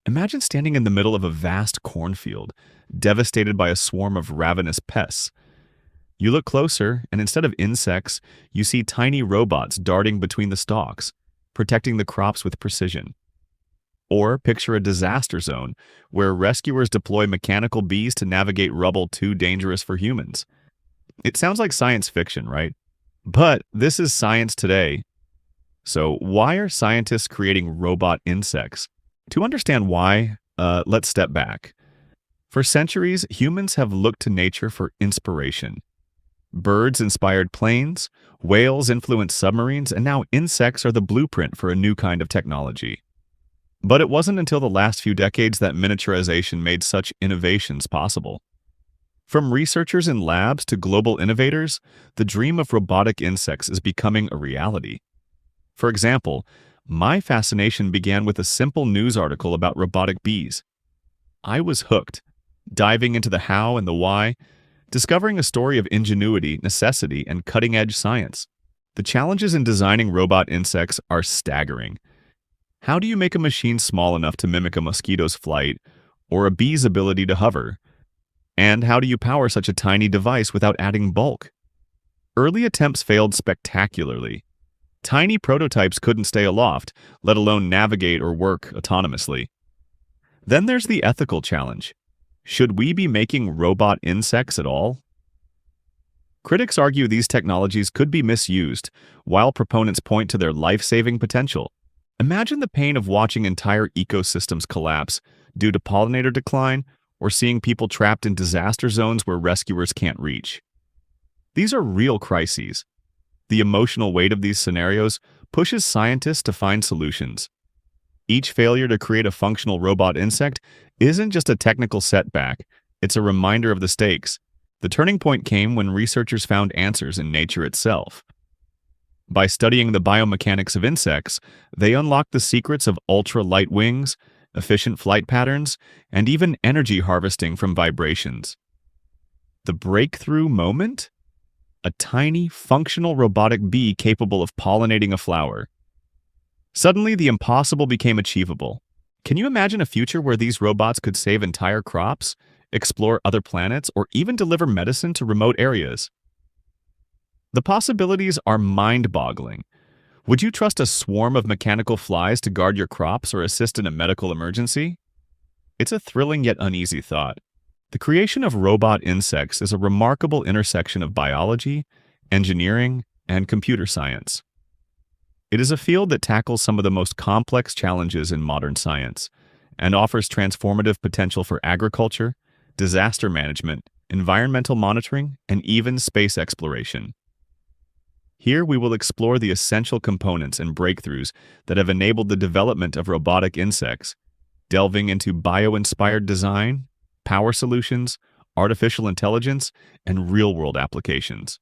Imagine standing in the middle of a vast cornfield, devastated by a swarm of ravenous pests. You look closer, and instead of insects, you see tiny robots darting between the stalks, protecting the crops with precision. Or picture a disaster zone where rescuers deploy mechanical bees to navigate rubble too dangerous for humans. It sounds like science fiction, right? But this is science today. So why are scientists creating robot insects? To understand why, let's step back. For centuries, humans have looked to nature for inspiration. Birds inspired planes, whales influenced submarines, and now insects are the blueprint for a new kind of technology. But it wasn't until the last few decades that miniaturization made such innovations possible. From researchers in labs to global innovators, the dream of robotic insects is becoming a reality. For example, my fascination began with a simple news article about robotic bees. I was hooked, diving into the how and the why, discovering a story of ingenuity, necessity, and cutting-edge science. The challenges in designing robot insects are staggering. How do you make a machine small enough to mimic a mosquito's flight or a bee's ability to hover? And how do you power such a tiny device without adding bulk? Early attempts failed spectacularly. Tiny prototypes couldn't stay aloft, let alone navigate or work autonomously. Then there's the ethical challenge. Should we be making robot insects at all? Critics argue these technologies could be misused, while proponents point to their life-saving potential. Imagine the pain of watching entire ecosystems collapse due to pollinator decline or seeing people trapped in disaster zones where rescuers can't reach. These are real crises. The emotional weight of these scenarios pushes scientists to find solutions. Each failure to create a functional robot insect isn't just a technical setback, it's a reminder of the stakes. The turning point came when researchers found answers in nature itself. By studying the biomechanics of insects, they unlocked the secrets of ultra-light wings, efficient flight patterns, and even energy harvesting from vibrations. The breakthrough moment? A tiny, functional robotic bee capable of pollinating a flower. Suddenly, the impossible became achievable. Can you imagine a future where these robots could save entire crops, explore other planets, or even deliver medicine to remote areas? The possibilities are mind-boggling. Would you trust a swarm of mechanical flies to guard your crops or assist in a medical emergency? It's a thrilling yet uneasy thought. The creation of robot insects is a remarkable intersection of biology, engineering, and computer science. It is a field that tackles some of the most complex challenges in modern science and offers transformative potential for agriculture, disaster management, environmental monitoring, and even space exploration. Here we will explore the essential components and breakthroughs that have enabled the development of robotic insects, delving into bio-inspired design, power solutions, artificial intelligence, and real-world applications.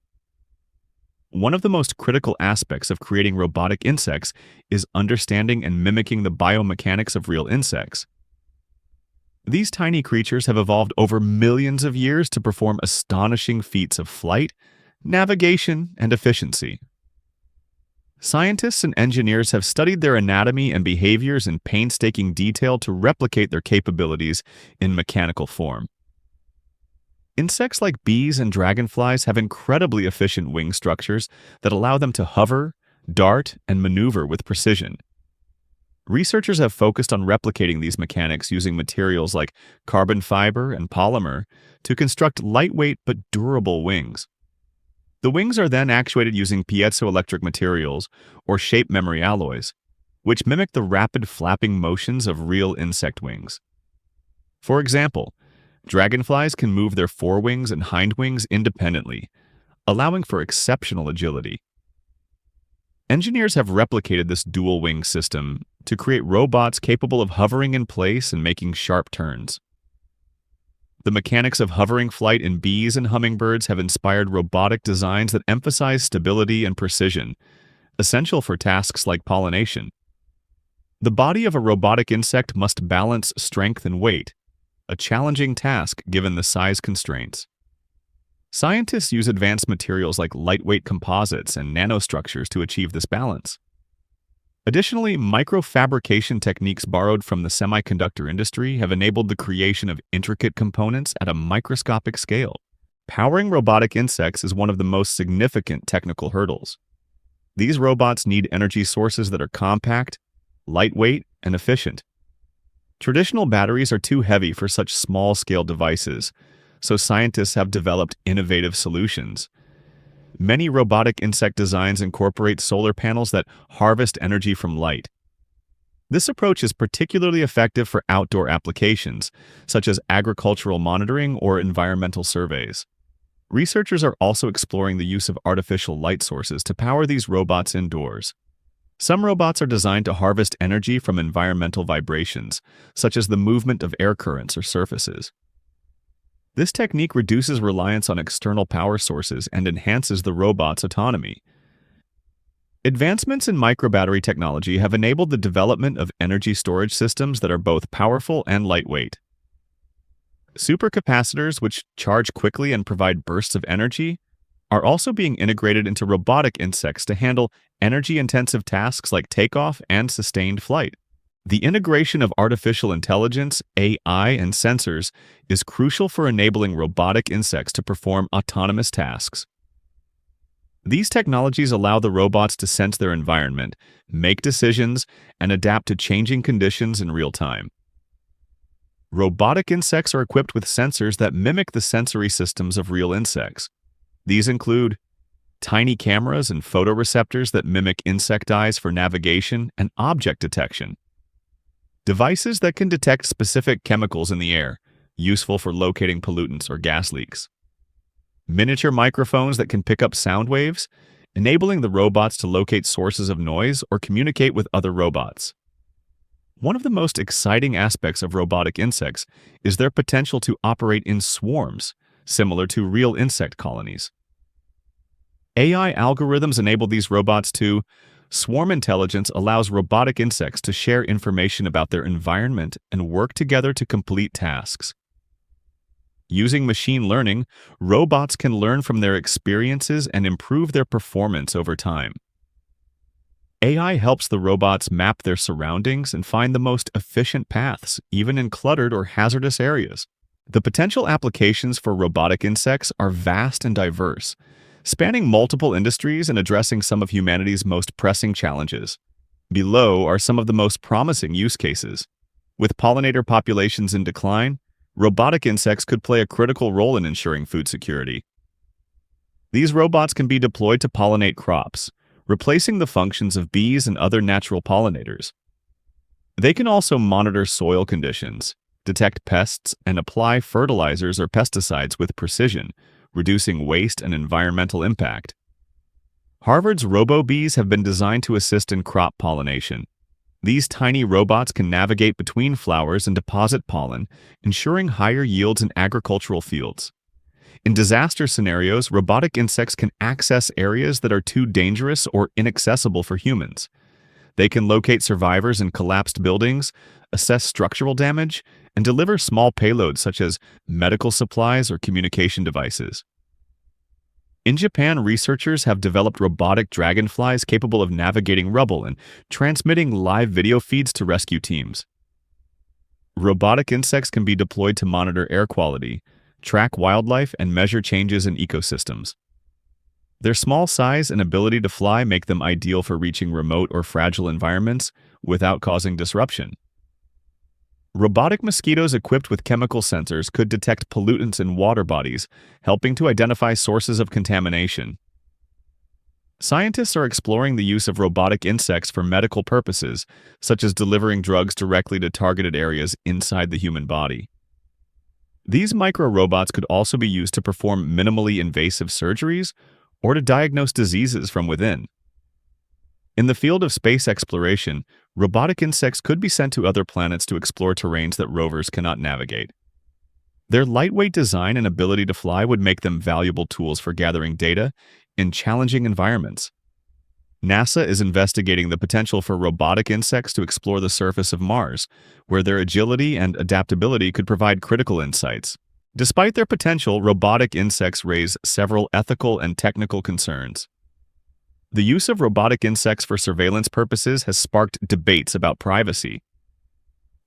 One of the most critical aspects of creating robotic insects is understanding and mimicking the biomechanics of real insects. These tiny creatures have evolved over millions of years to perform astonishing feats of flight, navigation, and efficiency. Scientists and engineers have studied their anatomy and behaviors in painstaking detail to replicate their capabilities in mechanical form. Insects like bees and dragonflies have incredibly efficient wing structures that allow them to hover, dart, and maneuver with precision. Researchers have focused on replicating these mechanics using materials like carbon fiber and polymer to construct lightweight but durable wings. The wings are then actuated using piezoelectric materials or shape memory alloys, which mimic the rapid flapping motions of real insect wings. For example, dragonflies can move their forewings and hindwings independently, allowing for exceptional agility. Engineers have replicated this dual-wing system to create robots capable of hovering in place and making sharp turns. The mechanics of hovering flight in bees and hummingbirds have inspired robotic designs that emphasize stability and precision, essential for tasks like pollination. The body of a robotic insect must balance strength and weight, a challenging task given the size constraints. Scientists use advanced materials like lightweight composites and nanostructures to achieve this balance. Additionally, microfabrication techniques borrowed from the semiconductor industry have enabled the creation of intricate components at a microscopic scale. Powering robotic insects is one of the most significant technical hurdles. These robots need energy sources that are compact, lightweight, and efficient. Traditional batteries are too heavy for such small-scale devices, so scientists have developed innovative solutions. Many robotic insect designs incorporate solar panels that harvest energy from light. This approach is particularly effective for outdoor applications, such as agricultural monitoring or environmental surveys. Researchers are also exploring the use of artificial light sources to power these robots indoors. Some robots are designed to harvest energy from environmental vibrations, such as the movement of air currents or surfaces. This technique reduces reliance on external power sources and enhances the robot's autonomy. Advancements in microbattery technology have enabled the development of energy storage systems that are both powerful and lightweight. Supercapacitors, which charge quickly and provide bursts of energy, are also being integrated into robotic insects to handle energy-intensive tasks like takeoff and sustained flight. The integration of artificial intelligence, AI, and sensors is crucial for enabling robotic insects to perform autonomous tasks. These technologies allow the robots to sense their environment, make decisions, and adapt to changing conditions in real time. Robotic insects are equipped with sensors that mimic the sensory systems of real insects. These include tiny cameras and photoreceptors that mimic insect eyes for navigation and object detection. Devices that can detect specific chemicals in the air, useful for locating pollutants or gas leaks. Miniature microphones that can pick up sound waves, enabling the robots to locate sources of noise or communicate with other robots. One of the most exciting aspects of robotic insects is their potential to operate in swarms, similar to real insect colonies. AI algorithms enable these robots to. Swarm intelligence allows robotic insects to share information about their environment and work together to complete tasks. Using machine learning, robots can learn from their experiences and improve their performance over time. AI helps the robots map their surroundings and find the most efficient paths, even in cluttered or hazardous areas. The potential applications for robotic insects are vast and diverse, spanning multiple industries and addressing some of humanity's most pressing challenges. Below are some of the most promising use cases. With pollinator populations in decline, robotic insects could play a critical role in ensuring food security. These robots can be deployed to pollinate crops, replacing the functions of bees and other natural pollinators. They can also monitor soil conditions, detect pests, and apply fertilizers or pesticides with precision, reducing waste and environmental impact. Harvard's robo-bees have been designed to assist in crop pollination. These tiny robots can navigate between flowers and deposit pollen, ensuring higher yields in agricultural fields. In disaster scenarios, robotic insects can access areas that are too dangerous or inaccessible for humans. They can locate survivors in collapsed buildings, assess structural damage, and deliver small payloads such as medical supplies or communication devices. In Japan, researchers have developed robotic dragonflies capable of navigating rubble and transmitting live video feeds to rescue teams. Robotic insects can be deployed to monitor air quality, track wildlife, and measure changes in ecosystems. Their small size and ability to fly make them ideal for reaching remote or fragile environments without causing disruption. Robotic mosquitoes equipped with chemical sensors could detect pollutants in water bodies, helping to identify sources of contamination. Scientists are exploring the use of robotic insects for medical purposes, such as delivering drugs directly to targeted areas inside the human body. These micro-robots could also be used to perform minimally invasive surgeries or to diagnose diseases from within. In the field of space exploration, robotic insects could be sent to other planets to explore terrains that rovers cannot navigate. Their lightweight design and ability to fly would make them valuable tools for gathering data in challenging environments. NASA is investigating the potential for robotic insects to explore the surface of Mars, where their agility and adaptability could provide critical insights. Despite their potential, robotic insects raise several ethical and technical concerns. The use of robotic insects for surveillance purposes has sparked debates about privacy.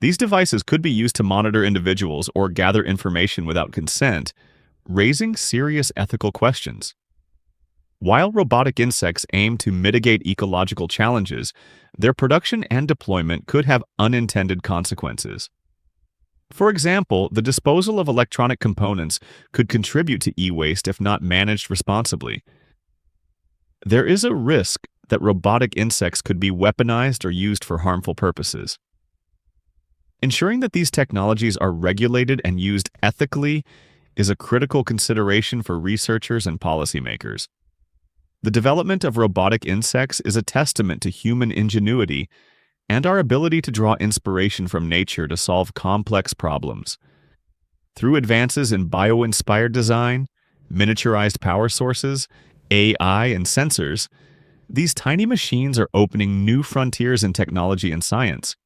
These devices could be used to monitor individuals or gather information without consent, raising serious ethical questions. While robotic insects aim to mitigate ecological challenges, their production and deployment could have unintended consequences. For example, the disposal of electronic components could contribute to e-waste if not managed responsibly. There is a risk that robotic insects could be weaponized or used for harmful purposes. Ensuring that these technologies are regulated and used ethically is a critical consideration for researchers and policymakers. The development of robotic insects is a testament to human ingenuity and our ability to draw inspiration from nature to solve complex problems. Through advances in bio-inspired design, miniaturized power sources, AI, and sensors, these tiny machines are opening new frontiers in technology and science.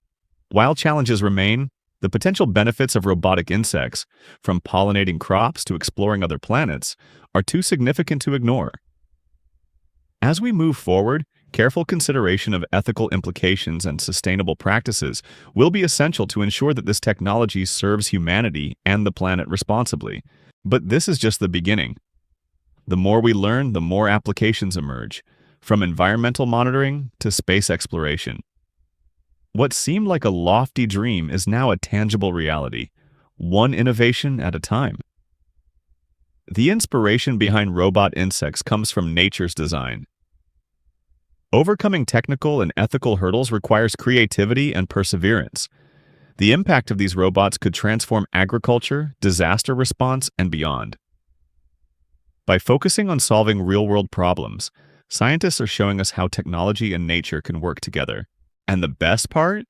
While challenges remain, the potential benefits of robotic insects, from pollinating crops to exploring other planets, are too significant to ignore. As we move forward, careful consideration of ethical implications and sustainable practices will be essential to ensure that this technology serves humanity and the planet responsibly. But this is just the beginning. The more we learn, the more applications emerge, from environmental monitoring to space exploration. What seemed like a lofty dream is now a tangible reality, one innovation at a time. The inspiration behind robot insects comes from nature's design. Overcoming technical and ethical hurdles requires creativity and perseverance. The impact of these robots could transform agriculture, disaster response, and beyond. By focusing on solving real-world problems, scientists are showing us how technology and nature can work together. And the best part?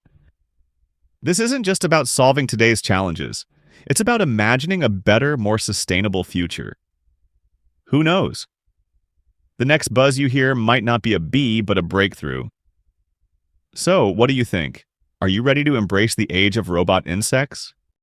This isn't just about solving today's challenges. It's about imagining a better, more sustainable future. Who knows? The next buzz you hear might not be a bee, but a breakthrough. So, what do you think? Are you ready to embrace the age of robot insects?